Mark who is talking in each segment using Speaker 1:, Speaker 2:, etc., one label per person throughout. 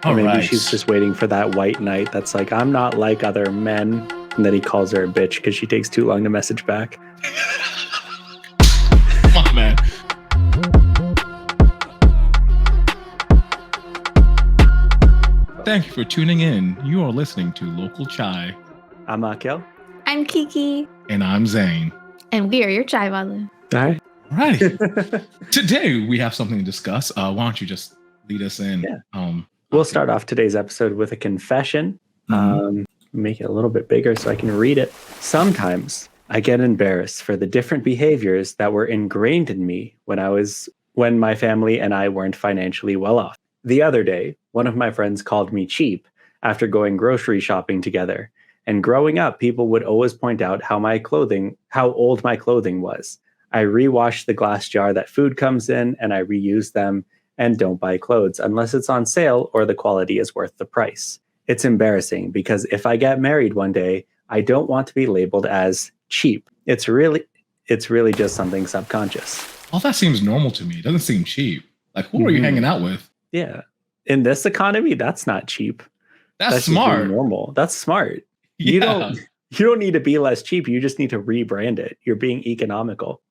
Speaker 1: Or
Speaker 2: All
Speaker 1: maybe
Speaker 2: right.
Speaker 1: she's just waiting for that white knight that's like, I'm not like other men. And then he calls her a bitch because she takes too long to message back.
Speaker 2: Come on, man. Thank you for tuning in. You are listening to Local Chai.
Speaker 1: I'm Akil.
Speaker 3: I'm Kiki.
Speaker 2: And I'm Zane.
Speaker 3: And we are your Chai Walu.
Speaker 1: All right.
Speaker 2: Right. Today we have something to discuss. Why don't you just lead us in?
Speaker 1: Yeah. We'll start off today's episode with a confession. Make it a little bit bigger so I can read it. Sometimes I get embarrassed for the different behaviors that were ingrained in me when my family and I weren't financially well off. The other day, one of my friends called me cheap after going grocery shopping together. And growing up, people would always point out how old my clothing was. I rewash the glass jar that food comes in, and I reuse them and don't buy clothes unless it's on sale or the quality is worth the price. It's embarrassing because if I get married one day, I don't want to be labeled as cheap. It's really just something subconscious.
Speaker 2: All that seems normal to me. It doesn't seem cheap. Like, who are you hanging out with?
Speaker 1: Yeah. In this economy, that's not cheap.
Speaker 2: That's smart.
Speaker 1: Normal. That's smart.
Speaker 2: Yeah.
Speaker 1: You don't need to be less cheap. You just need to rebrand it. You're being economical.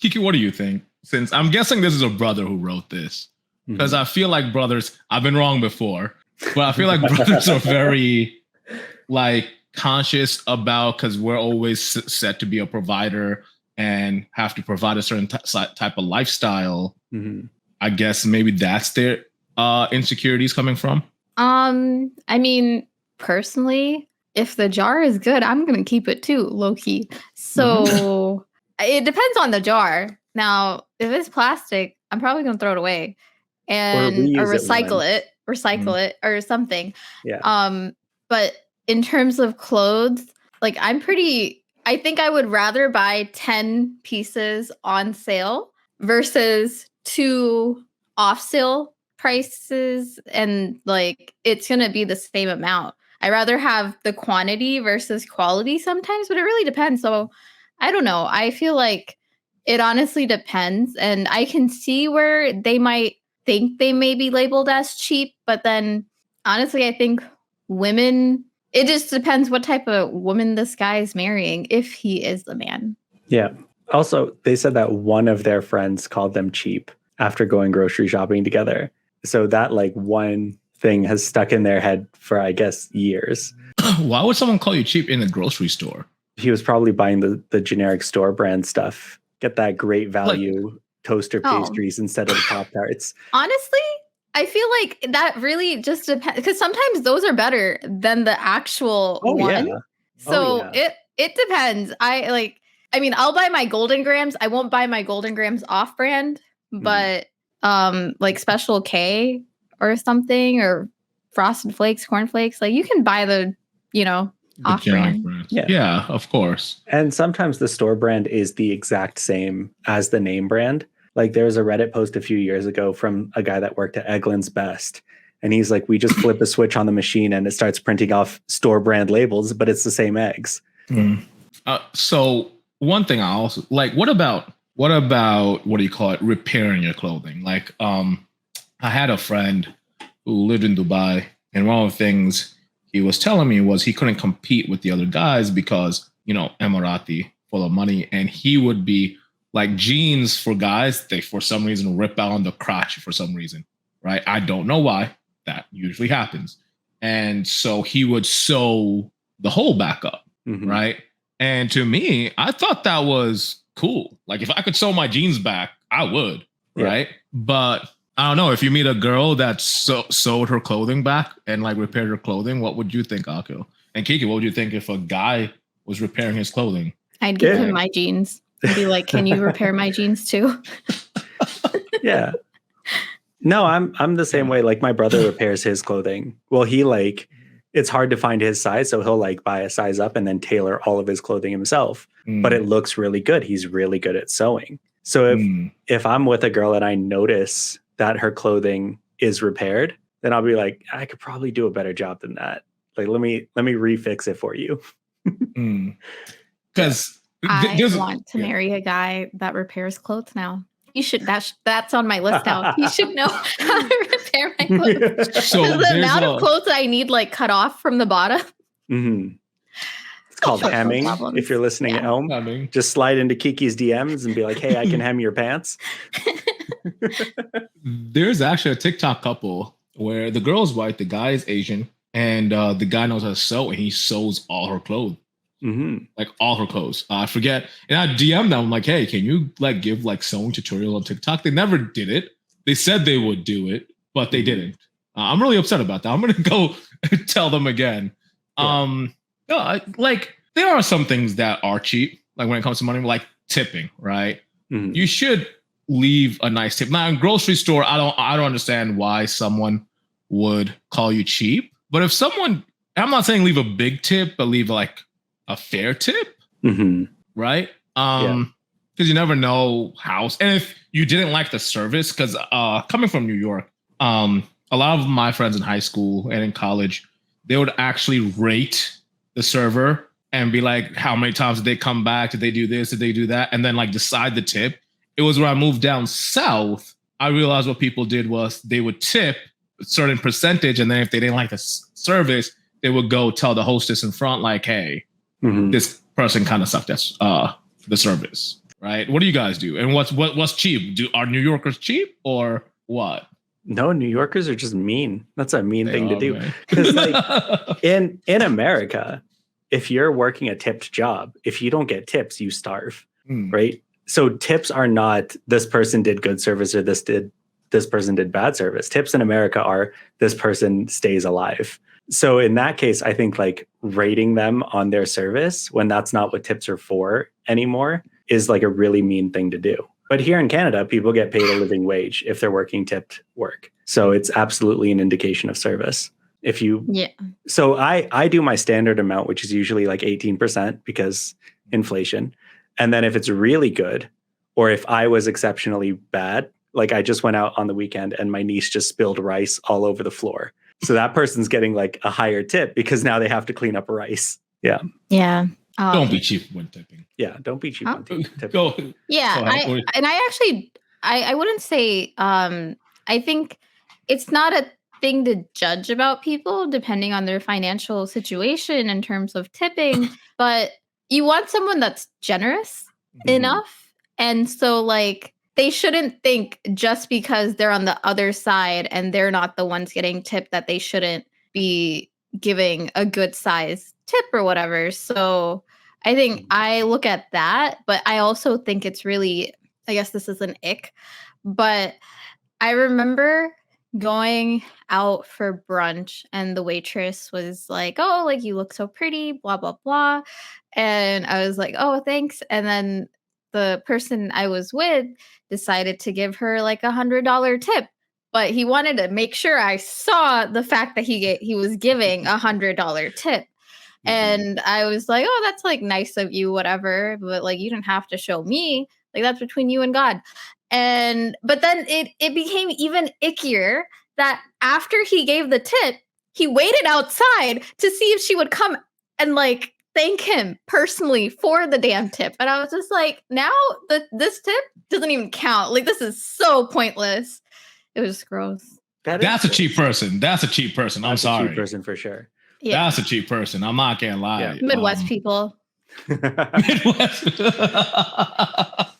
Speaker 2: Kiki, what do you think? Since I'm guessing this is a brother who wrote this. Because I feel like brothers, I've been wrong before, but I feel like brothers are very conscious about, because we're always set to be a provider and have to provide a certain type of lifestyle. I guess maybe that's their insecurities coming from.
Speaker 3: I mean, personally, if the jar is good, I'm going to keep it too, low key. So it depends on the jar. Now, if it's plastic, I'm probably going to throw it away or recycle it or something.
Speaker 1: Yeah.
Speaker 3: But in terms of clothes, I think I would rather buy 10 pieces on sale versus 2 off sale prices, and it's going to be the same amount. I rather have the quantity versus quality sometimes, but it really depends. So I don't know. I feel like it honestly depends. And I can see where they might think they may be labeled as cheap. But then honestly, I think women, it just depends what type of woman this guy is marrying, if he is the man.
Speaker 1: Yeah. Also, they said that one of their friends called them cheap after going grocery shopping together. So that one thing has stuck in their head for, I guess, years.
Speaker 2: Why would someone call you cheap in the grocery store?
Speaker 1: He was probably buying the generic store brand stuff. Get that great value toaster pastries instead of the Pop-Tarts.
Speaker 3: Honestly, I feel like that really just depends, because sometimes those are better than the actual one. Yeah. So it depends. I mean, I'll buy my Golden Grams. I won't buy my Golden Grams off-brand, but Special K or something, or Frosted Flakes, Corn Flakes, you can buy the off-brand.
Speaker 2: Yeah, of course.
Speaker 1: And sometimes the store brand is the exact same as the name brand. There was a Reddit post a few years ago from a guy that worked at Eggland's Best. And he's like, we just flip a switch on the machine and it starts printing off store brand labels, but it's the same eggs.
Speaker 2: So one thing I also what about what do you call it? Repairing your clothing. I had a friend who lived in Dubai, and one of the things he was telling me was he couldn't compete with the other guys because, Emirati, full of money, and he would be jeans for guys, they for some reason rip out on the crotch for some reason, right? I don't know why. That usually happens. And so he would sew the hole back up, right? And to me, I thought that was cool. If I could sew my jeans back, I would, right? But I don't know, if you meet a girl that sewed her clothing back and repaired her clothing, what would you think, Akil? And Kiki, what would you think if a guy was repairing his clothing?
Speaker 3: I'd give him my jeans. I'd be like, can you repair my jeans too?
Speaker 1: Yeah. No, I'm the same way. My brother repairs his clothing. Well, he it's hard to find his size, so he'll buy a size up and then tailor all of his clothing himself. But it looks really good. He's really good at sewing. So if I'm with a girl and I notice that her clothing is repaired, then I'll be like, I could probably do a better job than that. Let me refix it for you.
Speaker 2: Because
Speaker 3: I want to marry a guy that repairs clothes now. You should. That's on my list now. You should know how to repair my clothes.
Speaker 2: So
Speaker 3: the amount of clothes that I need like cut off from the bottom.
Speaker 1: Mm-hmm. It's called hemming. If you're listening at home, just slide into Kiki's DMs and be like, "Hey, I can hem your pants."
Speaker 2: There's actually a TikTok couple where the girl's white, the guy is Asian, and the guy knows how to sew, and he sews all her clothes.
Speaker 1: Mm-hmm.
Speaker 2: Like all her clothes. I forget. And I DM them. I'm like, hey, can you like give like sewing tutorial on TikTok? They never did it. They said they would do it, but they didn't. I'm really upset about that. I'm gonna go tell them again. Like there are some things that are cheap, like when it comes to money, like tipping, right?
Speaker 1: Mm-hmm.
Speaker 2: You should leave a nice tip. Now in grocery store, I don't understand why someone would call you cheap. But if someone, I'm not saying leave a big tip, but leave like a fair tip, right? Because you never know how. And if you didn't like the service, because coming from New York, a lot of my friends in high school and in college, they would actually rate the server and be like, how many times did they come back? Did they do this? Did they do that? And then like decide the tip. It was when I moved down south, I realized what people did was they would tip a certain percentage. And then if they didn't like the service, they would go tell the hostess in front, like, hey, this person kind of sucked at the service, right? What do you guys do? And what's cheap? Are New Yorkers cheap or what?
Speaker 1: No, New Yorkers are just mean. That's a mean thing to do. Because like in America, if you're working a tipped job, if you don't get tips, you starve, right? So tips are not this person did good service or this person did bad service. Tips in America are this person stays alive. So in that case, I think like rating them on their service when that's not what tips are for anymore is like a really mean thing to do. But here in Canada, people get paid a living wage if they're working tipped work. So it's absolutely an indication of service. So I do my standard amount, which is usually like 18% because inflation. And then if it's really good, or if I was exceptionally bad, like I just went out on the weekend and my niece just spilled rice all over the floor. So that person's getting like a higher tip because now they have to clean up rice. Yeah.
Speaker 3: Yeah.
Speaker 2: Don't be cheap when tipping.
Speaker 1: Yeah. Don't be cheap when tipping.
Speaker 2: Go.
Speaker 3: Yeah. I wouldn't say, I think it's not a thing to judge about people depending on their financial situation in terms of tipping, but you want someone that's generous enough. And so like, they shouldn't think just because they're on the other side and they're not the ones getting tipped that they shouldn't be giving a good size tip or whatever. So I think I look at that, but I also think it's really, I guess this is an ick, but I remember going out for brunch and the waitress was like, oh, like you look so pretty, blah, blah, blah. And I was like, oh, thanks. And then the person I was with decided to give her like $100 tip, but he wanted to make sure I saw the fact that he was giving $100 tip. And I was like, oh, that's like nice of you, whatever. But like, you didn't have to show me. Like that's between you and God. But then it became even ickier that after he gave the tip, he waited outside to see if she would come and like thank him personally for the damn tip. And I was just like, now this tip doesn't even count. Like, this is so pointless. It was gross.
Speaker 2: That's a cheap person. That's a cheap person. I'm sorry.
Speaker 1: A cheap person for sure.
Speaker 3: Yeah.
Speaker 2: That's a cheap person. I'm not gonna lie.
Speaker 1: Yeah.
Speaker 3: Midwest people.
Speaker 2: Midwest.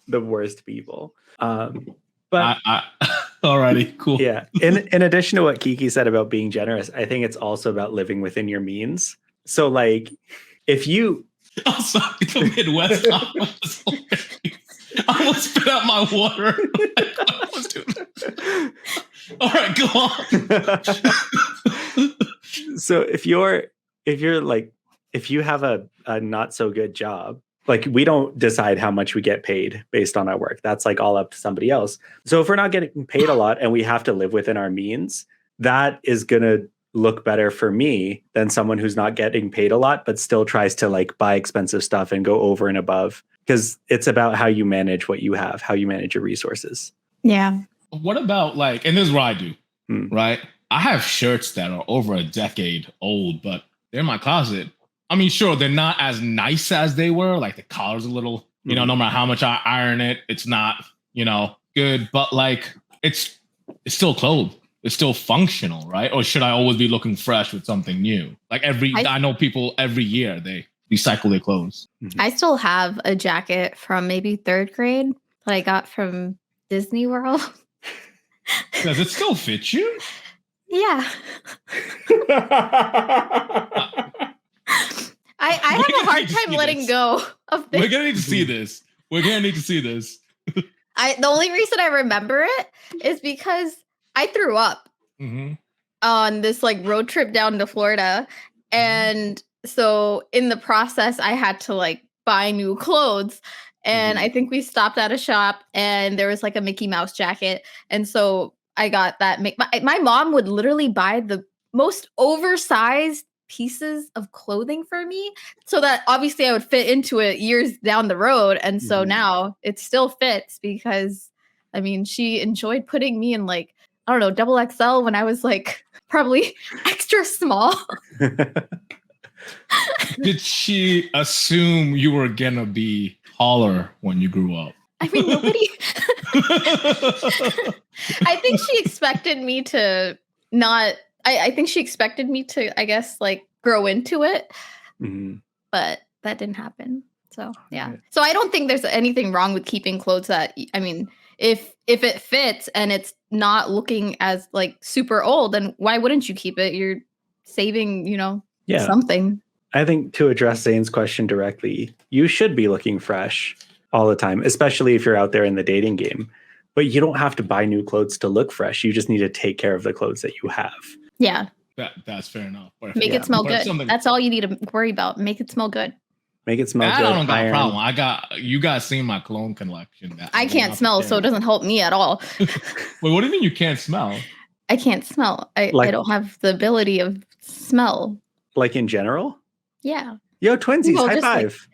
Speaker 1: The worst people. But
Speaker 2: alrighty, cool.
Speaker 1: Yeah. In addition to what Kiki said about being generous, I think it's also about living within your means. So like if you
Speaker 2: the Midwest I almost spit out my water. I was doing that. All right, go on.
Speaker 1: So if you have a not so good job, like we don't decide how much we get paid based on our work. That's like all up to somebody else. So if we're not getting paid a lot and we have to live within our means, that is going to look better for me than someone who's not getting paid a lot, but still tries to like buy expensive stuff and go over and above. Because it's about how you manage what you have, how you manage your resources.
Speaker 3: Yeah.
Speaker 2: What about like, and this is what I do, right? I have shirts that are over a decade old, but they're in my closet. I mean, sure, they're not as nice as they were. Like the collar's a little, no matter how much I iron it, it's not, because good, but like it's still clothes. It's still functional, right? Or should I always be looking fresh with something new? Like I know people every year they recycle their clothes.
Speaker 3: I still have a jacket from maybe 3rd grade that I got from Disney World.
Speaker 2: Does it still fit you?
Speaker 3: Yeah. I have a hard time letting go of things.
Speaker 2: We're gonna need to see this.
Speaker 3: The only reason I remember it is because I threw up on this like road trip down to Florida. And so in the process, I had to like buy new clothes. And I think we stopped at a shop and there was like a Mickey Mouse jacket. And so I got that. My mom would literally buy the most oversized pieces of clothing for me so that obviously I would fit into it years down the road. And so now it still fits because I mean, she enjoyed putting me in like, I don't know, double XL when I was like probably extra small.
Speaker 2: Did she assume you were gonna be taller when you grew up?
Speaker 3: I mean, nobody. I think she expected me to not. I think she expected me to, I guess, like grow into it, but that didn't happen. So yeah. So I don't think there's anything wrong with keeping clothes that. I mean, if it fits and it's not looking as like super old, then why wouldn't you keep it? You're saving, something.
Speaker 1: I think to address Zane's question directly, you should be looking fresh all the time, especially if you're out there in the dating game. But you don't have to buy new clothes to look fresh. You just need to take care of the clothes that you have.
Speaker 3: Yeah.
Speaker 2: That's fair enough.
Speaker 3: Make it smell good. That's all you need to worry about. Make it smell good.
Speaker 1: Make it smell good.
Speaker 2: I don't got a problem. You guys seen my cologne collection.
Speaker 3: I can't smell, so it doesn't help me at all.
Speaker 2: Wait, what do you mean you can't smell?
Speaker 3: I can't smell. I don't have the ability of smell.
Speaker 1: Like in general?
Speaker 3: Yeah.
Speaker 1: Yo, twinsies, high five.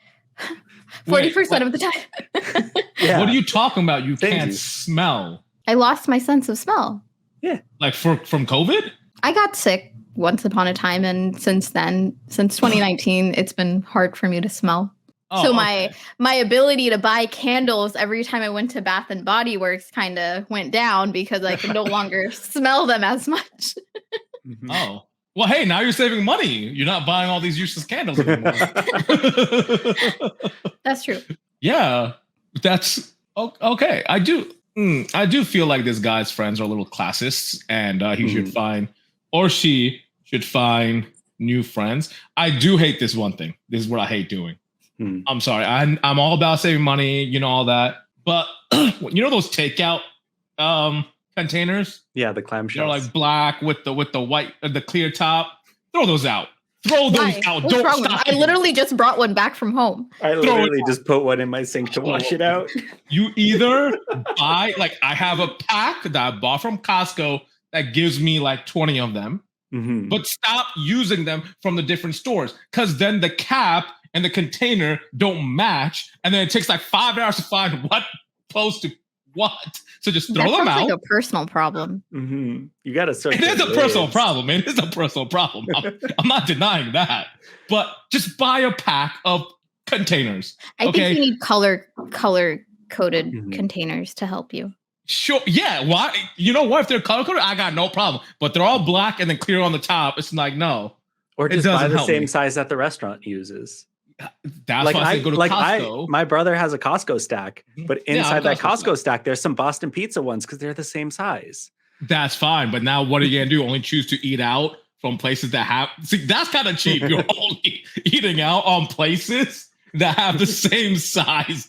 Speaker 3: 40% of the time.
Speaker 2: Yeah. What are you talking about? You can't smell.
Speaker 3: I lost my sense of smell.
Speaker 1: Yeah.
Speaker 2: Like from COVID?
Speaker 3: I got sick once upon a time, and since 2019, it's been hard for me to smell. So my ability to buy candles every time I went to Bath and Body Works kind of went down because I could no longer smell them as much.
Speaker 2: Oh. Well, hey, now you're saving money. You're not buying all these useless candles anymore.
Speaker 3: That's true.
Speaker 2: Yeah, that's okay. I do feel like this guy's friends are little classists, and he should find, or she should find, new friends. I do hate this one thing. This is what I hate doing. I'm sorry. I'm all about saving money, all that. But those takeout containers?
Speaker 1: Yeah, the clamshells.
Speaker 2: They're like black with the white, the clear top. Throw those out. Throw those out.
Speaker 3: What's wrong? I literally just brought one back from home.
Speaker 1: I literally just put one in my sink to wash it out.
Speaker 2: You either buy, like I have a pack that I bought from Costco that gives me like 20 of them, but stop using them from the different stores because then the cap and the container don't match. And then it takes like 5 hours to find what close to what. So just throw them out.
Speaker 3: Like a personal problem.
Speaker 1: You got to search.
Speaker 2: It is a personal problem. It is a personal problem. I'm not denying that. But just buy a pack of containers.
Speaker 3: I think you need color coded containers to help you.
Speaker 2: Sure. Yeah. Why? You know what? If they're color coded, I got no problem. But they're all black and then clear on the top. It's like, no.
Speaker 1: Or just buy the same size that the restaurant uses.
Speaker 2: That's why I say go to Costco.
Speaker 1: My brother has a Costco stack, but inside that Costco stack, there's some Boston Pizza ones because they're the same size.
Speaker 2: That's fine. But now what are you going to do? Only choose to eat out from places that have... See, that's kind of cheap. You're only eating out on places that have the same size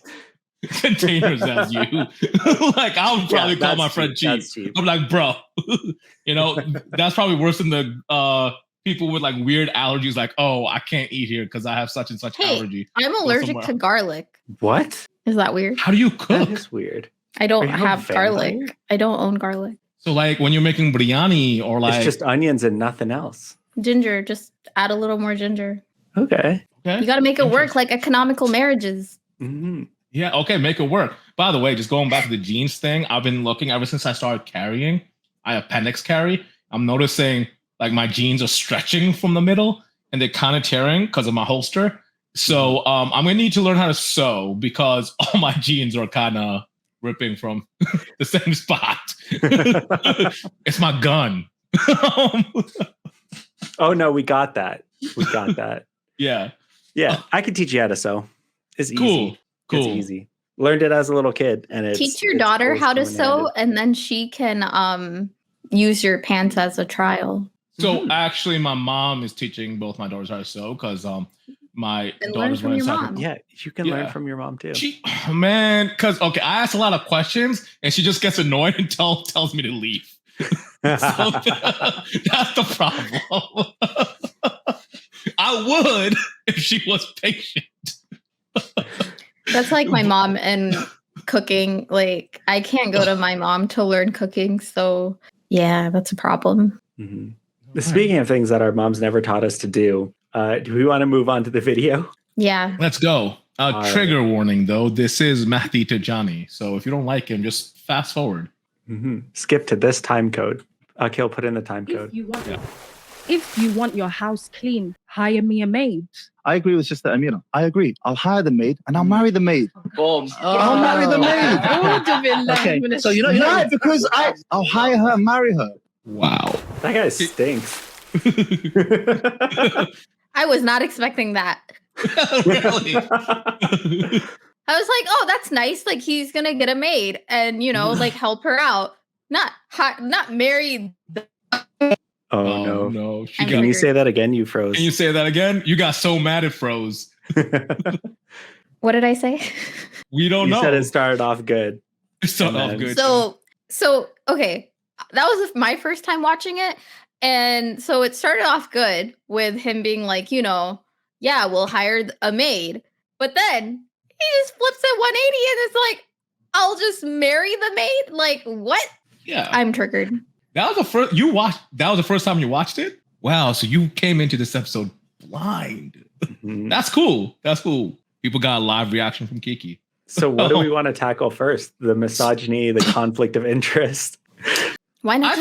Speaker 2: containers as you. Like, I would probably call my friend cheap. I'm like, bro, that's probably worse than the... people with like weird allergies, like, oh, I can't eat here because I have such and such allergy.
Speaker 3: I'm allergic to garlic.
Speaker 1: What?
Speaker 3: Is that weird?
Speaker 2: How do you cook?
Speaker 1: That is weird.
Speaker 3: I don't have garlic. I don't own garlic.
Speaker 2: So like when you're making biryani or like...
Speaker 1: It's just onions and nothing else.
Speaker 3: Ginger. Just add a little more ginger.
Speaker 1: Okay.
Speaker 3: You got to make it work like economical marriages.
Speaker 2: Yeah, okay, make it work. By the way, just going back to the jeans thing, I've been looking ever since I started carrying. I appendix carry. I'm noticing... like my jeans are stretching from the middle and they're kind of tearing because of my holster. So I'm going to need to learn how to sew because all my jeans are kind of ripping from the same spot. It's my gun.
Speaker 1: Oh no, we got that. We got that.
Speaker 2: Yeah.
Speaker 1: Yeah, I can teach you how to sew. It's easy.
Speaker 2: Cool.
Speaker 1: It's easy. Learned it as a little kid, and it's
Speaker 3: teach your daughter
Speaker 1: always
Speaker 3: how to
Speaker 1: coming
Speaker 3: sew,
Speaker 1: handy.
Speaker 3: and then she can use your pants as a trial.
Speaker 2: So actually, my mom is teaching both my daughters how to sew because my
Speaker 3: And learn
Speaker 2: daughters
Speaker 3: from
Speaker 2: were
Speaker 3: your
Speaker 2: inside.
Speaker 3: mom.
Speaker 1: Yeah, you can learn from your mom too.
Speaker 2: Because I ask a lot of questions, and she just gets annoyed and tells me to leave. So that's the problem. I would if she was patient.
Speaker 3: That's like my mom and cooking. Like, I can't go to my mom to learn cooking. So, yeah, that's a problem.
Speaker 1: Mm-hmm. Speaking of things that our moms never taught us to do we want to move on to the video?
Speaker 2: Yeah. Let's go. Trigger warning, though. This is Matthew Tajani. So if you don't like him, just fast forward.
Speaker 1: Mm-hmm. Skip to this time code. Akil, put in the time code.
Speaker 4: If you want your house clean, hire me a maid.
Speaker 5: I agree with Sister Amira. I agree. I'll hire the maid and I'll marry the maid.
Speaker 6: Boom.
Speaker 5: I'll marry the maid. Okay. So you know why? Because I'll hire her and marry her.
Speaker 2: Wow.
Speaker 1: That guy stinks.
Speaker 3: I was not expecting that.
Speaker 2: Really?
Speaker 3: I was like, oh, that's nice. Like, he's gonna get a maid and like help her out. Not marry.
Speaker 1: Oh no!
Speaker 2: She
Speaker 1: Can you say that again? You froze.
Speaker 2: Can you say that again? You got so mad it froze.
Speaker 3: What did I say?
Speaker 2: We don't know.
Speaker 1: You said it started off good.
Speaker 2: It started off good.
Speaker 3: So okay, that was my first time watching it, and so it started off good with him being like, yeah, we'll hire a maid, but then he just flips it 180 and it's like, I'll just marry the maid. Like, what?
Speaker 2: Yeah,
Speaker 3: I'm triggered.
Speaker 2: That was the first time you watched it? Wow, so you came into this episode blind. Mm-hmm. That's cool. People got a live reaction from Kiki.
Speaker 1: So what do we want to tackle first? The misogyny, the conflict of interest.
Speaker 3: Why not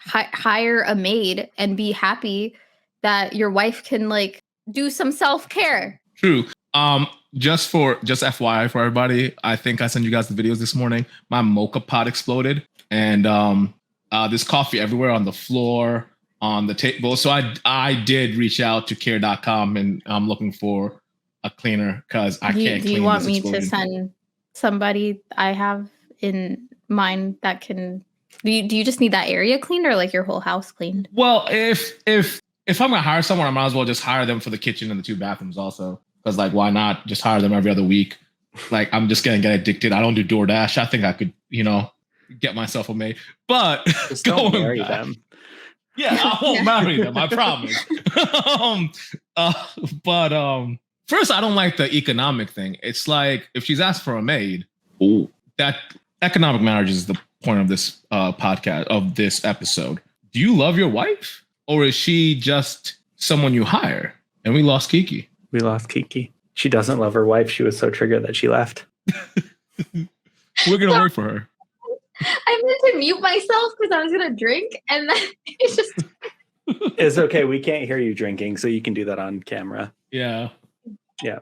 Speaker 3: hire a maid and be happy that your wife can do some self-care?
Speaker 2: True. Just FYI for everybody, I think I sent you guys the videos this morning. My mocha pot exploded and there's coffee everywhere on the floor, on the table. So I did reach out to care.com and I'm looking for a cleaner because I can't clean this.
Speaker 3: Do you want me to send somebody I have in mind that can... Do you just need that area cleaned or your whole house cleaned?
Speaker 2: Well, if I'm going to hire someone, I might as well just hire them for the kitchen and the 2 bathrooms also. Because why not just hire them every other week? I'm just going to get addicted. I don't do DoorDash. I think I could, get myself a maid, but
Speaker 1: just don't marry them.
Speaker 2: Yeah, I won't marry them. I promise. But first, I don't like the economic thing. It's like if she's asked for a maid, that economic marriage is the point of this podcast, of this episode. Do you love your wife, or is she just someone you hire? And we lost Kiki.
Speaker 1: She doesn't love her wife. She was so triggered that she left.
Speaker 2: We're gonna wait for her.
Speaker 3: I meant to mute myself because I was gonna drink, and then it's just...
Speaker 1: It's okay. We can't hear you drinking, so you can do that on camera.
Speaker 2: Yeah.
Speaker 3: Yeah.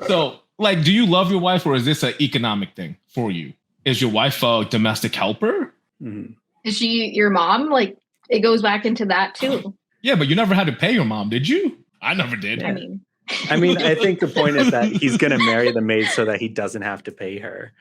Speaker 2: So, do you love your wife, or is this an economic thing for you? Is your wife a domestic helper?
Speaker 1: Mm-hmm.
Speaker 3: Is she your mom? It goes back into that too.
Speaker 2: Yeah, but you never had to pay your mom, did you? I never did.
Speaker 1: Yeah. I mean, I think the point is that he's going to marry the maid so that he doesn't have to pay her.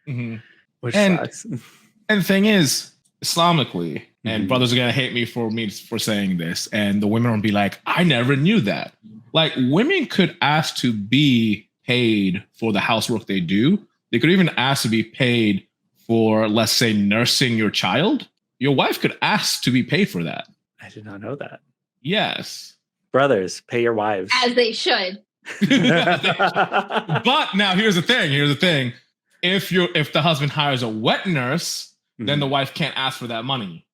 Speaker 2: Mm-hmm.
Speaker 1: Which sucks.
Speaker 2: And the thing is, Islamically, and brothers are going to hate me for saying this, and the women will be like, I never knew that. Women could ask to be paid for the housework they do. They could even ask to be paid for, let's say, nursing your child. Your wife could ask to be paid for that.
Speaker 1: I did not know that.
Speaker 2: Yes.
Speaker 1: Brothers, pay your wives.
Speaker 3: As they should.
Speaker 2: But now here's the thing. If the husband hires a wet nurse, then the wife can't ask for that money.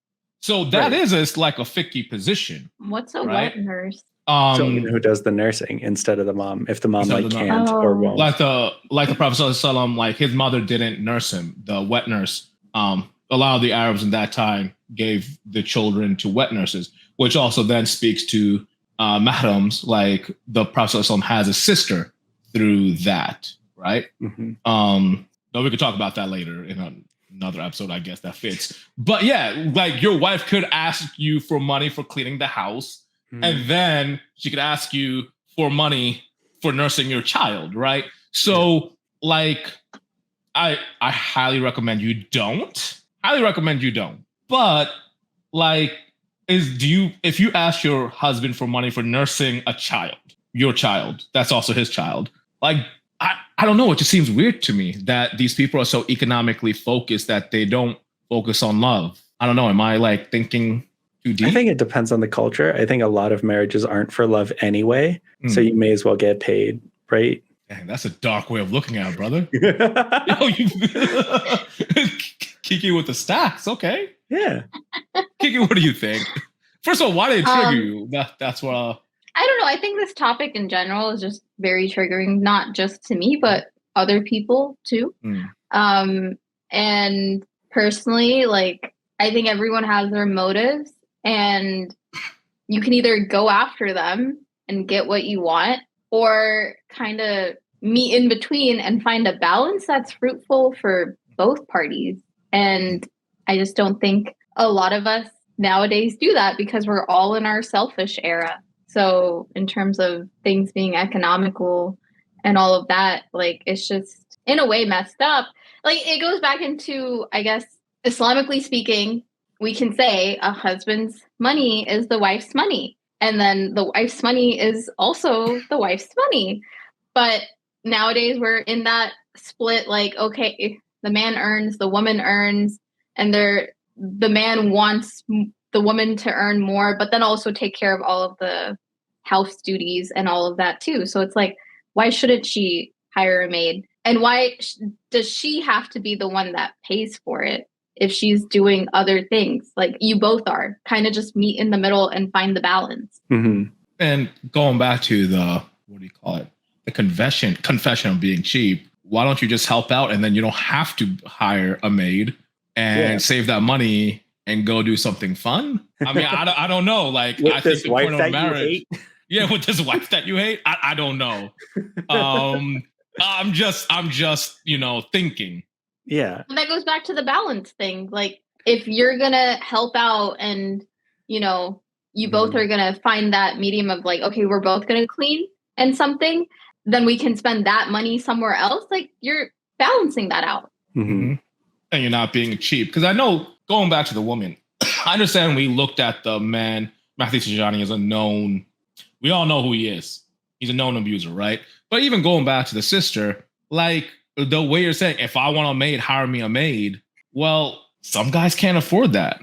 Speaker 2: So that is a 50 position.
Speaker 3: What's a wet nurse?
Speaker 1: Someone who does the nursing instead of the mom, if the mom can't or won't.
Speaker 2: Like the Prophet ﷺ, his mother didn't nurse him. The wet nurse. A lot of the Arabs in that time gave the children to wet nurses, which also then speaks to mahrams. The Prophet ﷺ has a sister through that, right?
Speaker 1: Mm-hmm.
Speaker 2: No, we could talk about that later in another episode, I guess, that fits. But yeah, like your wife could ask you for money for cleaning the house, and then she could ask you for money for nursing your child, right? So like I highly recommend you don't. Highly recommend you don't. But like if you ask your husband for money for nursing a child, your child, that's also his child, like I don't know, it just seems weird to me that these people are so economically focused that they don't focus on love. I don't know, am I like thinking too deep?
Speaker 1: I think it depends on the culture. I think a lot of marriages aren't for love anyway, so you may as well get paid, right?
Speaker 2: Dang, that's a dark way of looking at it, brother. Kiki with the stacks, okay.
Speaker 1: Yeah.
Speaker 2: Kiki, what do you think? First of all, why did it trigger you? That's what
Speaker 3: I don't know. I think this topic in general is just very triggering, not just to me, but other people too. And personally, like, I think everyone has their motives, and you can either go after them and get what you want, or kind of meet in between and find a balance that's fruitful for both parties. And I just don't think a lot of us nowadays do that because we're all in our selfish era. So in terms of things being economical and all of that, like, it's just in a way messed up. Like, it goes back into, I guess, Islamically speaking, we can say a husband's money is the wife's money. And then the wife's money is also the wife's money. But nowadays we're in that split, like, okay, the man earns, the woman earns, and the man wants the woman to earn more, but then also take care of all of the house duties and all of that too. So it's like, why shouldn't she hire a maid? And why does she have to be the one that pays for it if she's doing other things? Like, you both are. Kind of just meet in the middle and find the balance.
Speaker 2: And going back to the, what do you call it? The confession of being cheap. Why don't you just help out, and then you don't have to hire a maid and save that money and go do something fun? I mean, I don't know. Like,
Speaker 1: with
Speaker 2: I think the point of marriage. With this wife that you hate, I don't know. I'm just thinking.
Speaker 1: Yeah.
Speaker 3: And that goes back to the balance thing. Like, if you're gonna help out and you both are gonna find that medium of like, okay, we're both gonna clean and something, then we can spend that money somewhere else. Like, you're balancing that out.
Speaker 2: And you're not being cheap. Because I know, going back to the woman, I understand we looked at the man, Matthew Tijani, as a known, we all know who he is. He's a known abuser, right? But even going back to the sister, like, the way you're saying, if I want a maid, hire me a maid. Well, some guys can't afford that.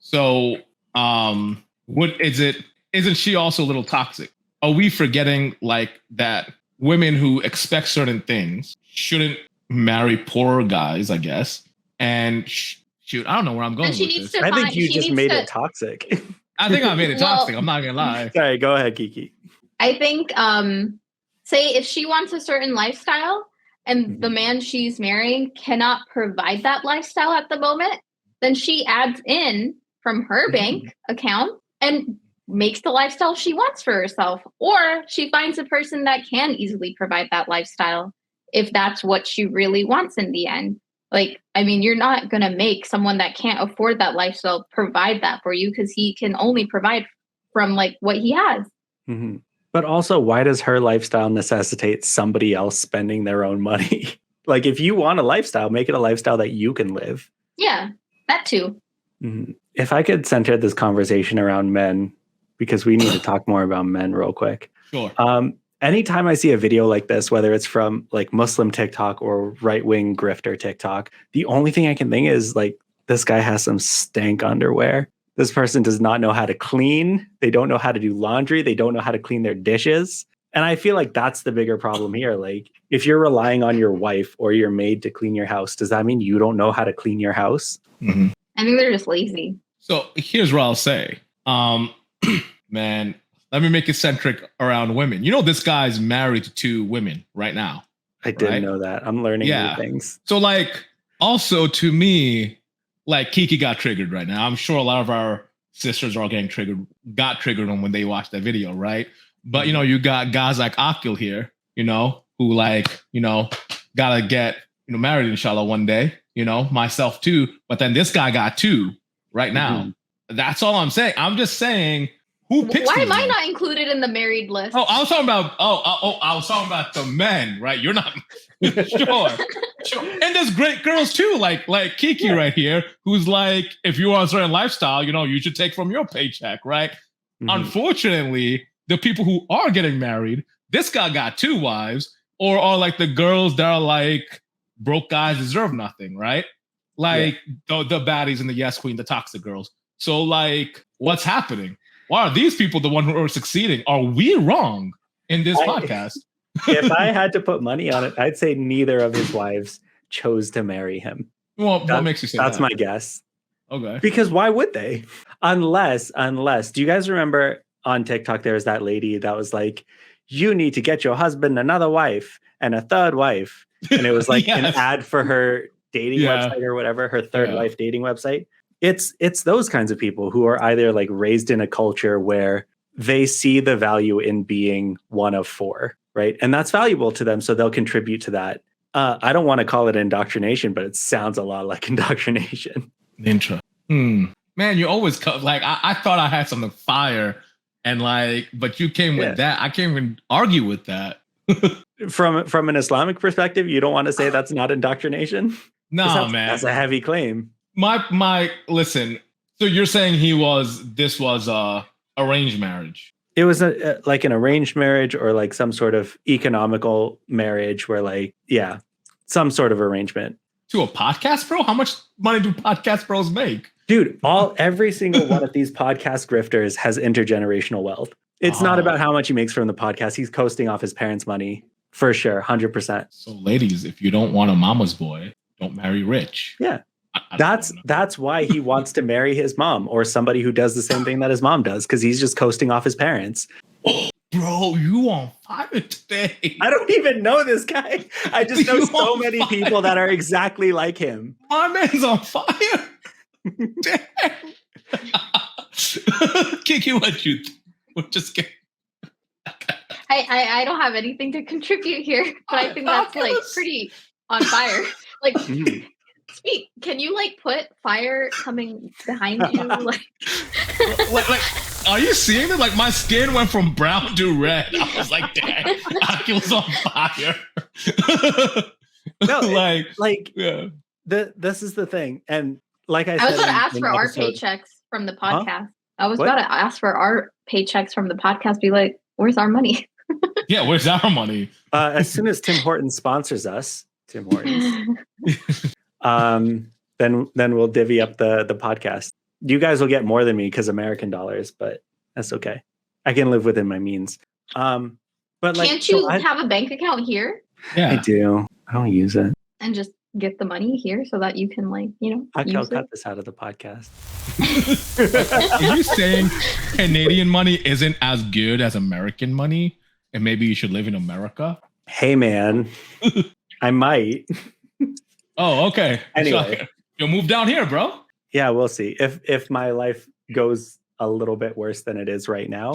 Speaker 2: So what is it? Isn't she also a little toxic? Are we forgetting like that women who expect certain things shouldn't marry poorer guys, I guess? And shoot, I don't know where I'm going with this.
Speaker 1: I think you just made it toxic.
Speaker 2: I think I made it toxic. I'm not gonna lie.
Speaker 1: Sorry, go ahead, Kiki.
Speaker 3: I think, say if she wants a certain lifestyle and the man she's marrying cannot provide that lifestyle at the moment, then she adds in from her bank account and makes the lifestyle she wants for herself. Or she finds a person that can easily provide that lifestyle if that's what she really wants in the end. Like, I mean, you're not going to make someone that can't afford that lifestyle provide that for you, because he can only provide from like what he has.
Speaker 1: But also, why does her lifestyle necessitate somebody else spending their own money? Like, if you want a lifestyle, make it a lifestyle that you can live.
Speaker 3: Yeah, that too.
Speaker 1: If I could center this conversation around men, because we need to talk more about men real quick.
Speaker 2: Sure.
Speaker 1: Anytime I see a video like this, whether it's from like Muslim TikTok or right-wing grifter TikTok, the only thing I can think is like, this guy has some stank underwear. This person does not know how to clean. They don't know how to do laundry. They don't know how to clean their dishes. And I feel like that's the bigger problem here. Like, if you're relying on your wife or your maid to clean your house, does that mean you don't know how to clean your house?
Speaker 3: I think they're just lazy.
Speaker 2: So here's what I'll say. Man, let me make it centric around women. You know, this guy's married to 2 women right now.
Speaker 1: I didn't know that. I'm learning new things.
Speaker 2: So like, also to me, like, Kiki got triggered right now. I'm sure a lot of our sisters are getting got triggered on when they watch that video, right? But, you got guys like Akil here, who like, gotta get married inshallah one day, myself too. But then this guy got 2 right now. Mm-hmm. That's all I'm saying. I'm just saying, who picks
Speaker 3: Why am I not included in the married list?
Speaker 2: Oh, I was talking about. I was talking about the men, right? You're not sure. And there's great girls too, like Kiki right here, who's like, if you want a certain lifestyle, you should take from your paycheck, right? Mm-hmm. Unfortunately, the people who are getting married, this guy got 2 wives, or are like the girls that are like broke guys deserve nothing, right? Like the baddies and the yes queen, the toxic girls. So like, what's happening? Why are these people the one who are succeeding? Are we wrong in this podcast?
Speaker 1: If I had to put money on it, I'd say neither of his wives chose to marry him.
Speaker 2: Well, what makes you say
Speaker 1: that's
Speaker 2: that?
Speaker 1: My guess.
Speaker 2: Okay.
Speaker 1: Because why would they? Unless, do you guys remember on TikTok, there was that lady that was like, you need to get your husband another wife and a third wife. And it was like an ad for her dating website or whatever, her third wife dating website. It's those kinds of people who are either like raised in a culture where they see the value in being one of 4, right? And that's valuable to them, so they'll contribute to that. I don't want to call it indoctrination, but it sounds a lot like indoctrination.
Speaker 2: Ninja. Man, you always like I thought I had something fire, and like, but you came with that. I can't even argue with that.
Speaker 1: From an Islamic perspective, you don't want to say that's not indoctrination?
Speaker 2: No, man,
Speaker 1: that's a heavy claim.
Speaker 2: My listen. So you're saying this was arranged marriage? It was
Speaker 1: like an arranged marriage, or like some sort of economical marriage where like, some sort of arrangement.
Speaker 2: To a podcast bro? How much money do podcast bros make?
Speaker 1: Dude, every single one of these podcast grifters has intergenerational wealth. It's not about how much he makes from the podcast. He's coasting off his parents' money for sure, 100%.
Speaker 2: So ladies, if you don't want a mama's boy, don't marry rich.
Speaker 1: Yeah. That's why he wants to marry his mom, or somebody who does the same thing that his mom does, because he's just coasting off his parents.
Speaker 2: Oh, bro, you on fire today.
Speaker 1: I don't even know this guy. I just know so many people that are exactly like him.
Speaker 2: My man's on fire. Damn. Kiki, what you think? We're just kidding.
Speaker 3: I don't have anything to contribute here, but I think that's like pretty on fire. Like, Speak. Can you like put fire coming behind you? like,
Speaker 2: are you seeing it? Like my skin went from brown to red. I was like, dang, Akil's on fire.
Speaker 1: No, this is the thing, and like I said,
Speaker 3: was about to ask for our paychecks from the podcast. Huh? I was about to ask for our paychecks from the podcast. Be like, where's our money?
Speaker 2: Yeah, where's our money?
Speaker 1: As soon as Tim Hortons sponsors us, Tim Hortons. Then we'll divvy up the podcast. You guys will get more than me because American dollars, but that's okay. I can live within my means. But like,
Speaker 3: can't you have a bank account here?
Speaker 1: Yeah, I do. I don't use it.
Speaker 3: And just get the money here so that you can
Speaker 1: I'll cut this out of the podcast.
Speaker 2: Are you saying Canadian money isn't as good as American money, and maybe you should live in America?
Speaker 1: Hey, man, I might.
Speaker 2: Oh, okay.
Speaker 1: Anyway,
Speaker 2: you'll move down here, bro.
Speaker 1: Yeah, we'll see. If my life goes a little bit worse than it is right now,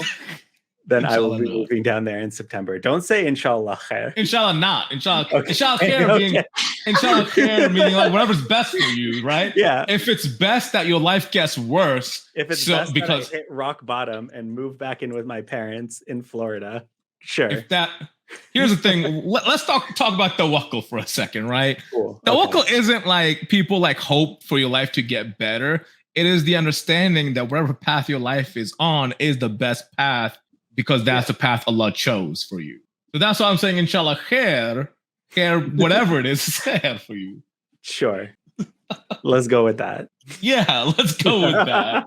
Speaker 1: then I will be moving down there in September. Don't say inshallah khair.
Speaker 2: Inshallah not. Inshallah. Okay. Inshallah khair inshallah khair meaning like whatever's best for you, right?
Speaker 1: Yeah.
Speaker 2: If it's best that your life gets worse,
Speaker 1: if it's best because that I hit rock bottom and move back in with my parents in Florida, sure.
Speaker 2: Here's the thing. Let's talk about tawakkul for a second, right?
Speaker 1: Cool.
Speaker 2: Tawakkul isn't like people like hope for your life to get better. It is the understanding that whatever path your life is on is the best path because that's the path Allah chose for you. So that's why I'm saying, inshallah, khair, whatever it is khair for you.
Speaker 1: Sure. Let's go with that.
Speaker 2: Yeah, let's go with that.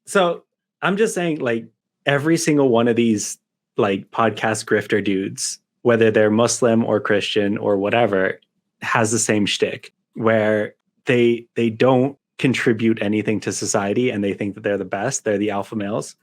Speaker 1: So I'm just saying, like, every single one of these like podcast grifter dudes, whether they're Muslim or Christian or whatever, has the same shtick where they don't contribute anything to society and they think that they're the best. They're the alpha males.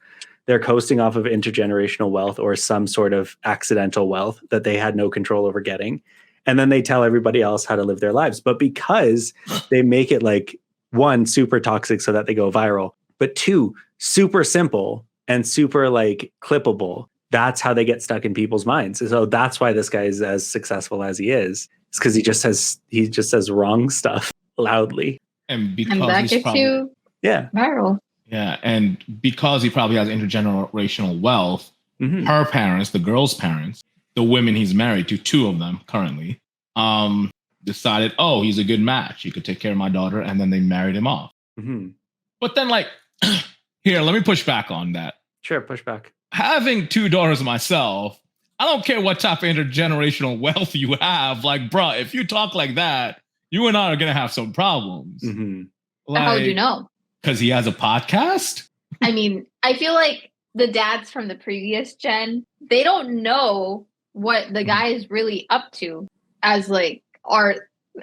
Speaker 1: They're coasting off of intergenerational wealth or some sort of accidental wealth that they had no control over getting. And then they tell everybody else how to live their lives. But because they make it like, 1, super toxic so that they go viral, but 2, super simple and super like clippable, that's how they get stuck in people's minds. So that's why this guy is as successful as he is. It's because he just says wrong stuff loudly.
Speaker 2: And because
Speaker 3: And that gets you viral.
Speaker 2: Yeah, and because he probably has intergenerational wealth, her parents, the girl's parents, the women he's married to, 2 of them currently, decided, oh, he's a good match. He could take care of my daughter, and then they married him off. But then, like, here, let me push back on that.
Speaker 1: Sure, push back.
Speaker 2: Having 2 daughters myself, I don't care what type of intergenerational wealth you have. Like, bruh, if you talk like that, you and I are going to have some problems.
Speaker 3: Like, how would you know?
Speaker 2: Because he has a podcast?
Speaker 3: I mean, I feel like the dads from the previous gen, they don't know what the guy is really up to as like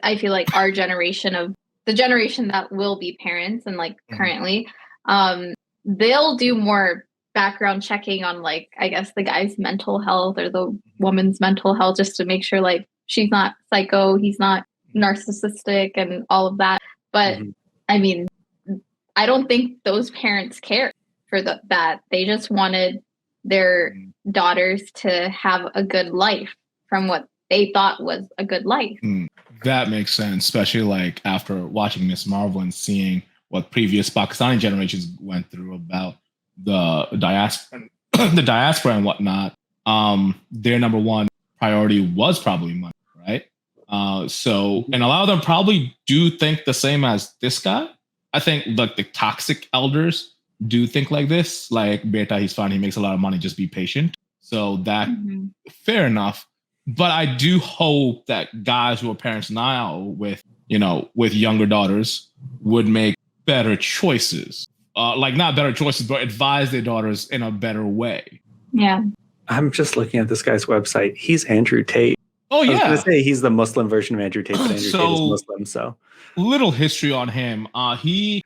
Speaker 3: I feel like our generation of the generation that will be parents and like currently, they'll do more background checking on like, I guess the guy's mental health or the woman's mental health just to make sure like she's not psycho, he's not narcissistic and all of that. But I mean, I don't think those parents care for that. They just wanted their daughters to have a good life from what they thought was a good life.
Speaker 2: That makes sense, especially like after watching Miss Marvel and seeing what previous Pakistani generations went through about the diaspora and whatnot. Their number one priority was probably money, right? So, and a lot of them probably do think the same as this guy. I think like the toxic elders do think like this, like Beta, he's fine, he makes a lot of money, just be patient. So that fair enough. But I do hope that guys who are parents now with younger daughters would make better choices. Like not better choices, but advise their daughters in a better way.
Speaker 3: Yeah.
Speaker 1: I'm just looking at this guy's website. He's Andrew Tate.
Speaker 2: Oh, yeah.
Speaker 1: I was going to say he's the Muslim version of Andrew Tate, but Andrew Tate is Muslim, so.
Speaker 2: Little history on him. He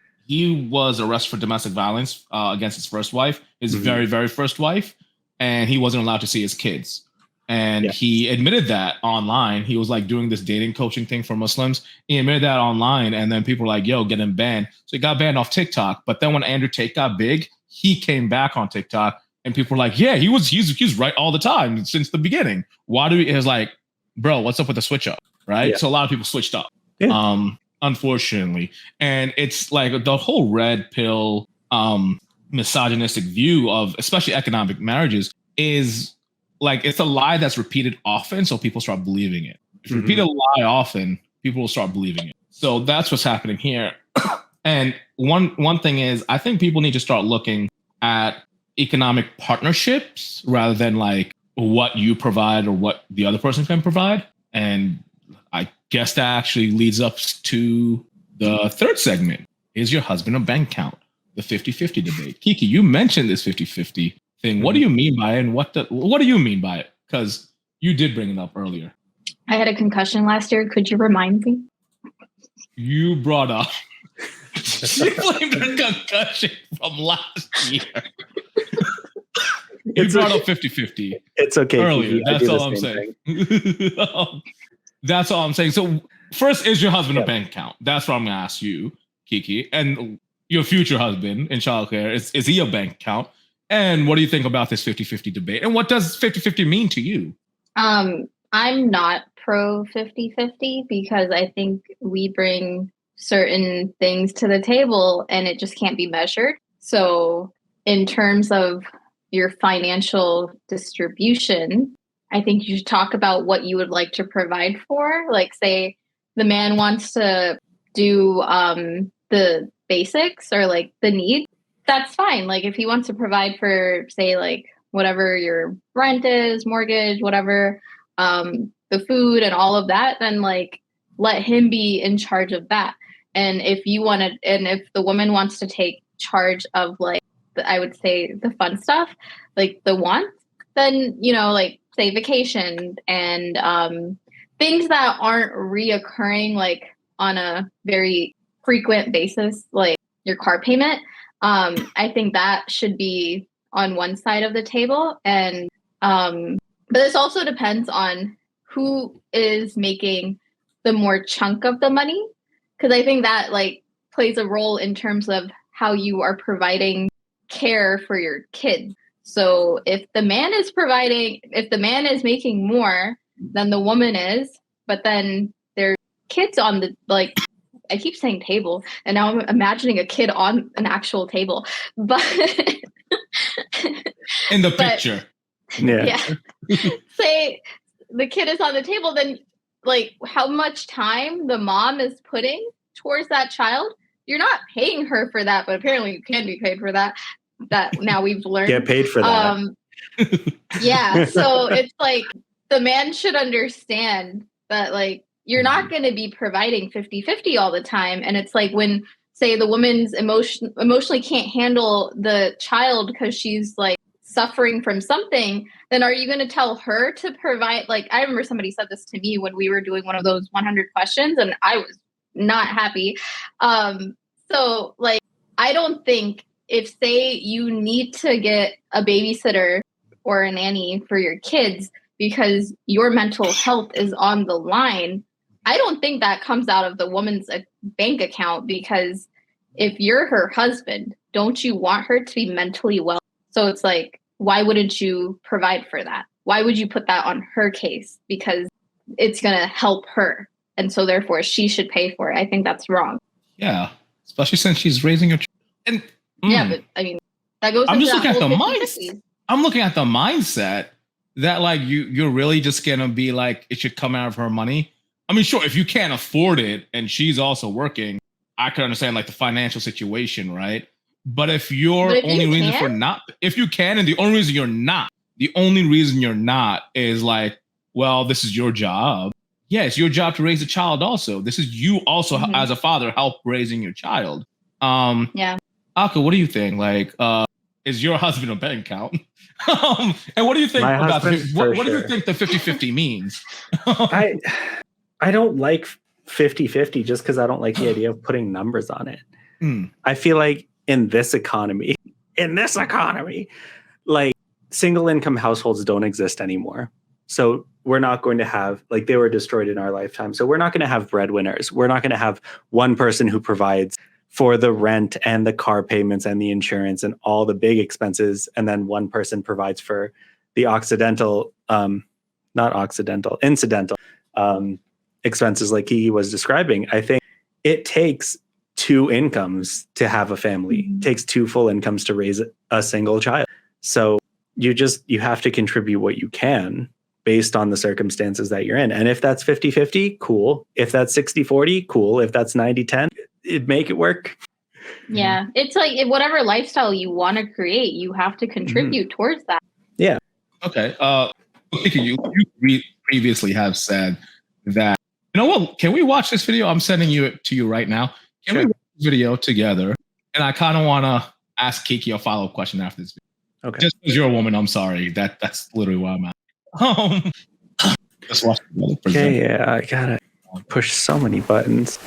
Speaker 2: was arrested for domestic violence against his first wife, his very, very first wife, and he wasn't allowed to see his kids. And he admitted that online. He was like doing this dating coaching thing for Muslims. He admitted that online, and then people were like, yo, get him banned. So he got banned off TikTok. But then when Andrew Tate got big, he came back on TikTok, and people were like, yeah, he's right all the time since the beginning. Why do he? It's like, bro, what's up with the switch up, right? So a lot of people switched up. Unfortunately. And it's like the whole red pill misogynistic view of especially economic marriages is like it's a lie that's repeated often, so people start believing it. If you repeat a lie often, people will start believing it. So that's what's happening here. And one thing is, I think people need to start looking at economic partnerships rather than like what you provide or what the other person can provide. And I guess that actually leads up to the third segment. Is your husband a bank account? The 50-50 debate. Kiki, you mentioned this 50-50 thing. What do you mean by it? And what do you mean by it? Because you did bring it up earlier.
Speaker 3: I had a concussion last year. Could you remind me?
Speaker 2: You brought up you blamed the concussion from last year. You brought up 50-50.
Speaker 1: It's okay.
Speaker 2: Earlier. That's all I'm saying. That's all I'm saying. So first, is your husband a bank account? That's what I'm going to ask you, Kiki. And your future husband in childcare, is he a bank account? And what do you think about this 50-50 debate? And what does 50-50 mean to you?
Speaker 3: I'm not pro 50-50 because I think we bring certain things to the table and it just can't be measured. So in terms of your financial distribution, I think you should talk about what you would like to provide for. Like, say the man wants to do the basics or like the needs, that's fine. Like if he wants to provide for, say, like whatever your rent is, mortgage, whatever, the food and all of that, then like let him be in charge of that. And if the woman wants to take charge of like, I would say the fun stuff, like the wants, then, like say vacation and things that aren't reoccurring like on a very frequent basis, like your car payment. I think that should be on one side of the table. And but this also depends on who is making the more chunk of the money, because I think that like plays a role in terms of how you are providing care for your kids. So if the man is making more than the woman is, but then there's kids on the, like, I keep saying table, and now I'm imagining a kid on an actual table, but
Speaker 2: in the picture.
Speaker 3: Yeah. Say the kid is on the table, then like how much time the mom is putting towards that child, you're not paying her for that, but apparently you can be paid for that. That now we've learned.
Speaker 1: Get paid for that.
Speaker 3: Yeah. So it's like the man should understand that, like, you're not going to be providing 50-50 all the time. And it's like when, say, the woman's emotionally can't handle the child because she's like suffering from something, then are you going to tell her to provide? Like, I remember somebody said this to me when we were doing one of those 100 questions, and I was not happy. So like, I don't think, if, say, you need to get a babysitter or a nanny for your kids because your mental health is on the line, I don't think that comes out of the woman's bank account, because if you're her husband, don't you want her to be mentally well? So it's like, why wouldn't you provide for that? Why would you put that on her case? Because it's going to help her. And so therefore she should pay for it. I think that's wrong.
Speaker 2: Yeah. Especially since she's raising her child. And
Speaker 3: yeah, but I mean, that goes.
Speaker 2: I'm just looking at the mindset. I'm looking at the mindset that, like, you're really just gonna be like, it should come out of her money. I mean, sure, if you can't afford it and she's also working, I can understand like the financial situation, right? But if your only reason for not, if you can, and the only reason you're not is like, well, this is your job. Yeah, it's your job to raise a child. Also, this is you also as a father help raising your child.
Speaker 3: Yeah.
Speaker 2: Aka, what do you think? Like, is your husband a bank account? And what do you think about what do you think the 50-50 means?
Speaker 1: I don't like 50-50 just because I don't like the idea of putting numbers on it. I feel like in this economy, like, single income households don't exist anymore. So we're not going to have, like, they were destroyed in our lifetime. So we're not going to have breadwinners. We're not going to have one person who provides for the rent and the car payments and the insurance and all the big expenses, and then one person provides for the incidental expenses like he was describing. I think it takes two incomes to have a family. It takes two full incomes to raise a single child. So you have to contribute what you can based on the circumstances that you're in. And if that's 50-50, cool. If that's 60-40, cool. If that's 90-10, it'd make it work.
Speaker 3: Yeah. It's like, whatever lifestyle you want to create, you have to contribute towards that.
Speaker 1: Yeah.
Speaker 2: Okay. You previously have said that, you know what, can we watch this video? I'm sending it to you right now. Can we watch this video together? And I kind of want to ask Kiki a follow-up question after this video.
Speaker 1: Okay.
Speaker 2: Just because you're a woman, I'm sorry. That's literally why I'm at. Just watch the
Speaker 1: okay, yeah, I gotta push so many buttons.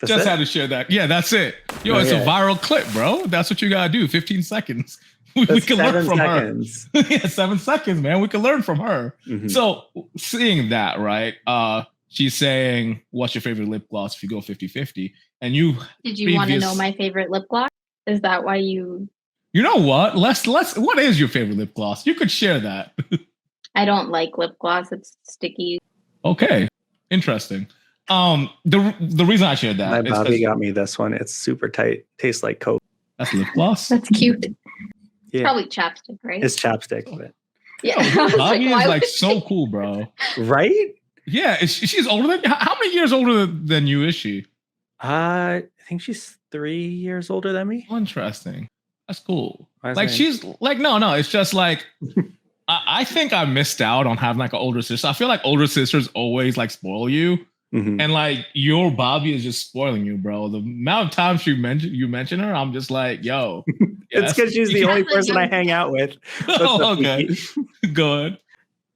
Speaker 2: Just had to share that. Yeah, that's it. Yo, it's a viral clip, bro. That's what you gotta do. 15 seconds. We can learn from seconds. Her. Yeah, 7 seconds, man. We can learn from her. So seeing that, right? She's saying, what's your favorite lip gloss if you go 50-50? And you
Speaker 3: did you want to know my favorite lip gloss? Is that why you
Speaker 2: know what? Let's what is your favorite lip gloss? You could share that.
Speaker 3: I don't like lip gloss. It's sticky.
Speaker 2: Okay. Interesting. The reason I shared that,
Speaker 1: my Bobby got me this one. It's super tight. Tastes like Coke.
Speaker 2: That's lip gloss.
Speaker 3: That's cute.
Speaker 1: Yeah.
Speaker 3: Probably chapstick, right?
Speaker 1: It's chapstick. But...
Speaker 3: Yeah.
Speaker 2: Bobby is like so cool, bro.
Speaker 1: Right?
Speaker 2: Yeah. She's older than. How many years older than you is she?
Speaker 1: I think she's 3 years older than me.
Speaker 2: Interesting. That's cool. Like, she's like, no, it's just like, I think I missed out on having like an older sister. I feel like older sisters always like spoil you. And like, your Bobby is just spoiling you, bro. The amount of times you mention her, I'm just like, yo.
Speaker 1: It's because she's the only person I hang out with.
Speaker 2: Okay. Good.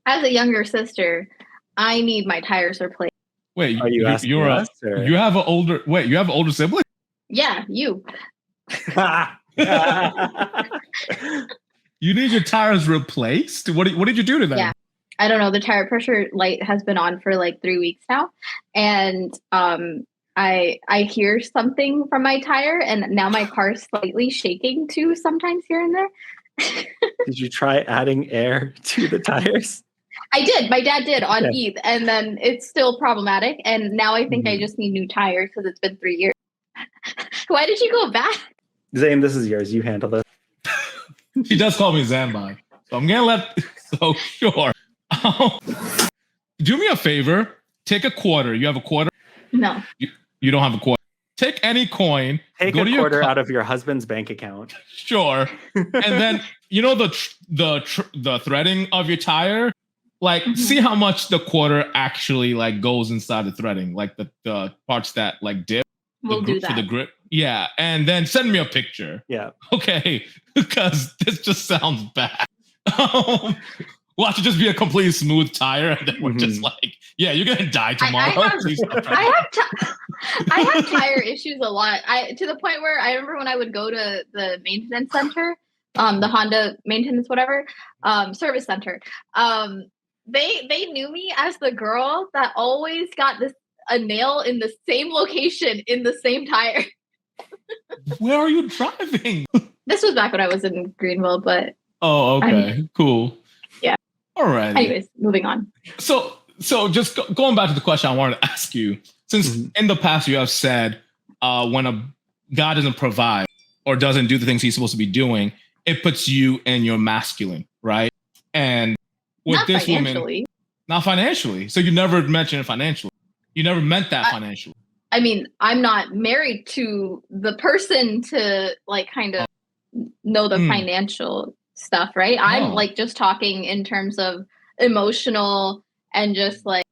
Speaker 3: As a younger sister, I need my tires replaced.
Speaker 2: Wait, you have an older sibling?
Speaker 3: Yeah, you.
Speaker 2: You need your tires replaced? What did you do to them?
Speaker 3: Yeah. I don't know. The tire pressure light has been on for like 3 weeks now. And I hear something from my tire, and now my car's slightly shaking too sometimes here and there.
Speaker 1: Did you try adding air to the tires?
Speaker 3: I did. My dad did on
Speaker 1: Okay.
Speaker 3: ETH, and then it's still problematic. And now I think I just need new tires because it's been 3 years. Why did you go back?
Speaker 1: Zane, this is yours. You handle this.
Speaker 2: She does call me Zambai. So I'm going to let... So, sure. Do me a favor. Take a quarter. You have a quarter?
Speaker 3: No.
Speaker 2: You don't have a quarter. Take any coin.
Speaker 1: Take a quarter out of your husband's bank account.
Speaker 2: Sure. And then, you know, the threading of your tire? Like, see how much the quarter actually, like, goes inside the threading. Like, the parts that, like, dip.
Speaker 3: We'll do that.
Speaker 2: For the grip. Yeah. And then send me a picture.
Speaker 1: Yeah.
Speaker 2: Okay. Because this just sounds bad. Watch it just be a completely smooth tire, and then we're just like, yeah, you're gonna die tomorrow.
Speaker 3: I have tire issues a lot. To the point where I remember when I would go to the maintenance center, the Honda maintenance, whatever, service center. They knew me as the girl that always got a nail in the same location in the same tire.
Speaker 2: Where are you driving?
Speaker 3: This was back when I was in Greenville, but
Speaker 2: okay, cool.
Speaker 3: Yeah.
Speaker 2: All right.
Speaker 3: Anyways, moving on.
Speaker 2: So just going back to the question I wanted to ask you, since in the past you have said when a guy doesn't provide or doesn't do the things he's supposed to be doing, it puts you in your masculine, right? And with
Speaker 3: not
Speaker 2: this
Speaker 3: financially.
Speaker 2: woman, not financially. So you never mentioned it financially. You never meant that financially.
Speaker 3: I mean, I'm not married to the person to like kind of know the financial stuff, right? I'm like just talking in terms of emotional and just like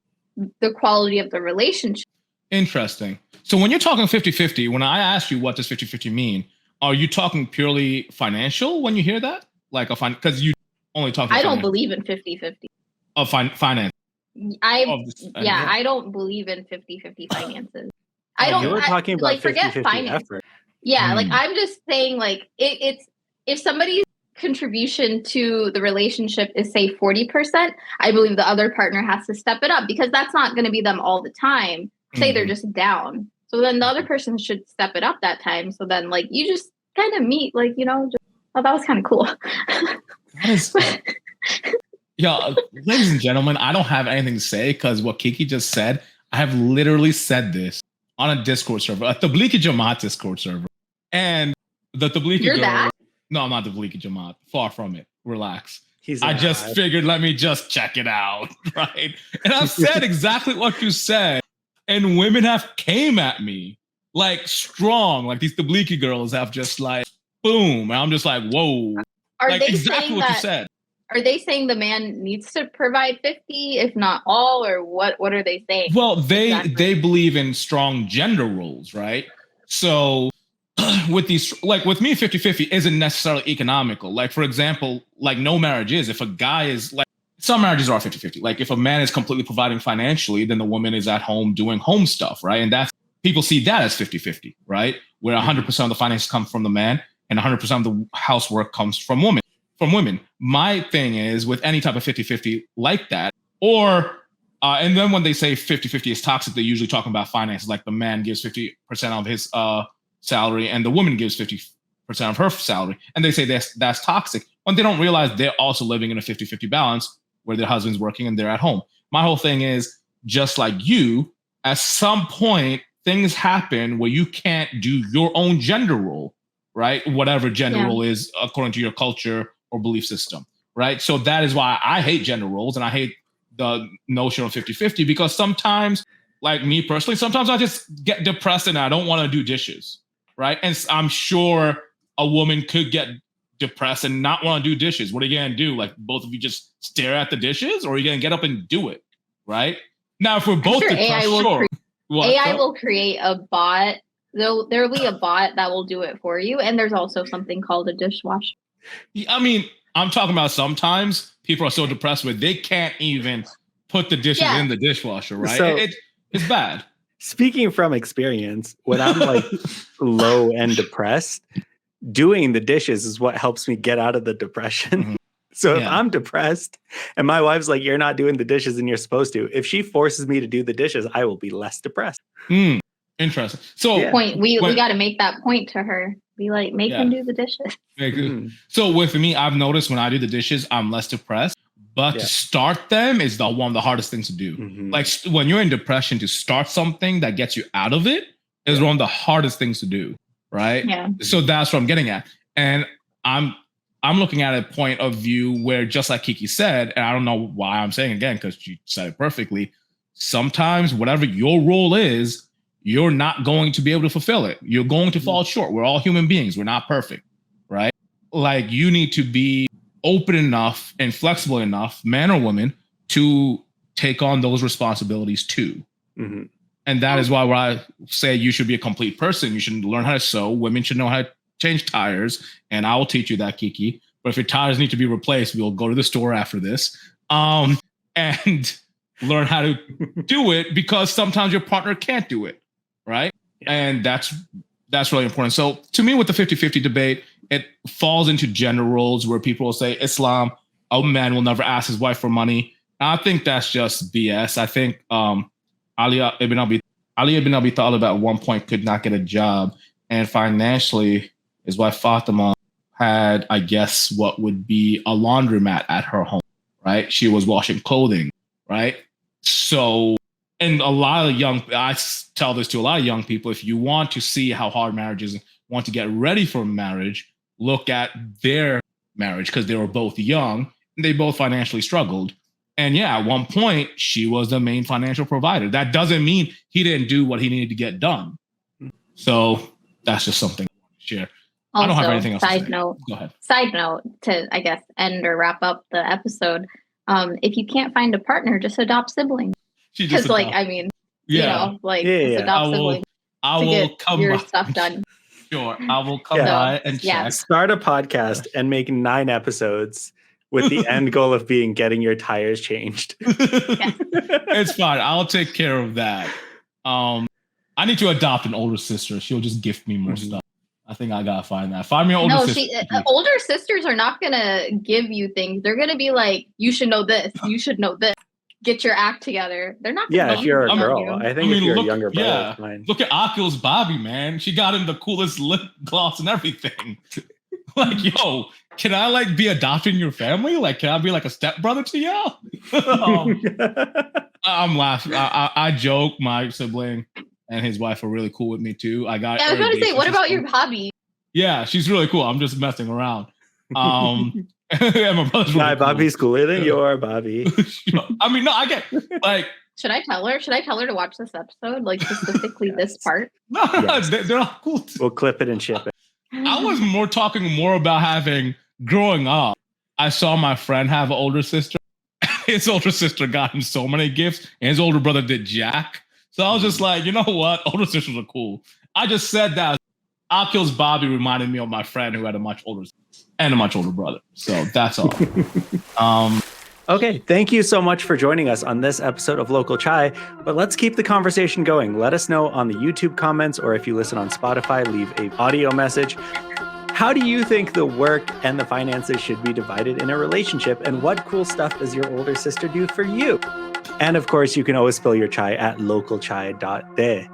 Speaker 3: the quality of the relationship.
Speaker 2: Interesting. So when you're talking 50-50, when I ask you what does 50-50 mean, are you talking purely financial when you hear that? Like because you only talk
Speaker 3: I don't believe in 50-50.
Speaker 2: Of finance.
Speaker 3: I don't believe in 50-50 finances. I don't.
Speaker 1: You were talking about
Speaker 3: like forget
Speaker 1: 50-50
Speaker 3: finance.
Speaker 1: effort.
Speaker 3: Yeah, like I'm just saying, like it's if somebody's contribution to the relationship is say 40%, I believe the other partner has to step it up because that's not going to be them all the time. Say they're just down, so then the other person should step it up that time. So then, like you just kind of meet, like that was kind of cool.
Speaker 2: That is. Yeah, ladies and gentlemen, I don't have anything to say because what Kiki just said, I have literally said this on a Discord server, a Tabliki Jamaat Discord server. And the Tabliki girl...
Speaker 3: That?
Speaker 2: No, I'm not Tabliki Jamaat. Far from it. Relax.
Speaker 1: I
Speaker 2: just figured, let me just check it out, right? And I've said exactly what you said. And women have came at me like strong. Like these Tabliki girls have just like, boom. And I'm just like, whoa.
Speaker 3: Are
Speaker 2: like
Speaker 3: they
Speaker 2: exactly
Speaker 3: saying
Speaker 2: what
Speaker 3: that,
Speaker 2: you said.
Speaker 3: Are they saying the man needs to provide 50, if not all, or what are they saying?
Speaker 2: Well, they believe in strong gender roles, right? So with these, like with me, 50-50 isn't necessarily economical. Like, for example, like no marriage is. If a guy is like, some marriages are 50-50. Like if a man is completely providing financially, then the woman is at home doing home stuff, right? And that's, people see that as 50-50, right? Where 100% of the finances come from the man and 100% of the housework comes from women. My thing is with any type of 50-50 like that, or and then when they say 50-50 is toxic, they're usually talking about finances, like the man gives 50% of his salary and the woman gives 50% of her salary. And they say that's toxic when they don't realize they're also living in a 50-50 balance where their husband's working and they're at home. My whole thing is just like you, at some point, things happen where you can't do your own gender role, right? Whatever gender role is according to your culture or belief system, right? So that is why I hate gender roles and I hate the notion of 50-50 because sometimes, like me personally, sometimes I just get depressed and I don't want to do dishes, right? And I'm sure a woman could get depressed and not want to do dishes. What are you going to do? Like both of you just stare at the dishes or are you going to get up and do it, right? Now, if we're both depressed,
Speaker 3: AI will create a bot. There'll be a bot that will do it for you. And there's also something called a dishwasher.
Speaker 2: I mean, I'm talking about sometimes people are so depressed where they can't even put the dishes in the dishwasher, right?
Speaker 1: So,
Speaker 2: it's bad.
Speaker 1: Speaking from experience, when I'm like low and depressed, doing the dishes is what helps me get out of the depression. So if I'm depressed and my wife's like, you're not doing the dishes and you're supposed to, if she forces me to do the dishes, I will be less depressed.
Speaker 2: Interesting. So
Speaker 3: point. We got to make that point to her. Be like, make him do the dishes.
Speaker 2: So with me, I've noticed when I do the dishes, I'm less depressed. But to start them is one of the hardest things to do. Like when you're in depression, to start something that gets you out of it is one of the hardest things to do, right?
Speaker 3: Yeah.
Speaker 2: So that's what I'm getting at. And I'm looking at a point of view where, just like Kiki said, and I don't know why I'm saying again, because she said it perfectly, sometimes whatever your role is, you're not going to be able to fulfill it. You're going to fall short. We're all human beings. We're not perfect, right? Like, you need to be open enough and flexible enough, man or woman, to take on those responsibilities too. And that is why when I say you should be a complete person, you should learn how to sew. Women should know how to change tires. And I will teach you that, Kiki. But if your tires need to be replaced, we'll go to the store after this. And learn how to do it, because sometimes your partner can't do it. Right. Yeah. And that's really important. So to me, with the 50-50 debate, it falls into gender roles where people will say Islam, a man will never ask his wife for money. I think that's just BS. I think Ali ibn Abi Talib at one point could not get a job. And financially, his wife Fatima had, I guess, what would be a laundromat at her home. Right. She was washing clothing. Right. So, and I tell this to a lot of young people, if you want to see how hard marriage is, want to get ready for marriage, look at their marriage, because they were both young and they both financially struggled. And yeah, at one point, she was the main financial provider. That doesn't mean he didn't do what he needed to get done. So that's just something I want to share.
Speaker 3: Also,
Speaker 2: I don't have anything else to say.
Speaker 3: Go
Speaker 2: ahead.
Speaker 3: Side note to, I guess, end or wrap up the episode. If you can't find a partner, just adopt siblings. Because, like, I mean, you know, like, adopt siblings
Speaker 2: to
Speaker 3: get your stuff done.
Speaker 2: Sure, I will come by and check.
Speaker 1: Start a podcast and make 9 episodes with the end goal of being getting your tires changed.
Speaker 2: It's fine. I'll take care of that. I need to adopt an older sister. She'll just gift me more stuff. I think I gotta find that. Find me an older sister.
Speaker 3: Older sisters are not gonna give you things. They're gonna be like, you should know this. You should know this. Get your act together. They're not.
Speaker 1: If you're a girl, I think if you're a younger brother, it's fine.
Speaker 2: Look at Akil's Bobby, man. She got him the coolest lip gloss and everything. Like, yo, can I like be adopted in your family? Like, can I be like a stepbrother to y'all? I'm laughing. I joke. My sibling and his wife are really cool with me too. I was
Speaker 3: going to say, what about your hobby?
Speaker 2: Yeah, she's really cool. I'm just messing around. And my brother's really
Speaker 1: Bobby's cooler than you are, Bobby.
Speaker 2: I mean, no, I get like.
Speaker 3: Should I tell her? Should I tell her to watch this episode, like specifically this part?
Speaker 2: No, they're all cool.
Speaker 1: We'll clip it and ship it.
Speaker 2: I was talking more about growing up. I saw my friend have an older sister. His older sister got him so many gifts, and his older brother did jack. So I was just like, you know what? Older sisters are cool. I just said that. Akil's Bobby reminded me of my friend who had a much older brother. So that's all.
Speaker 1: Okay, thank you so much for joining us on this episode of Local Chai. But let's keep the conversation going. Let us know on the YouTube comments, or if you listen on Spotify, leave an audio message. How do you think the work and the finances should be divided in a relationship? And what cool stuff does your older sister do for you? And of course, you can always spill your chai at localchai.de.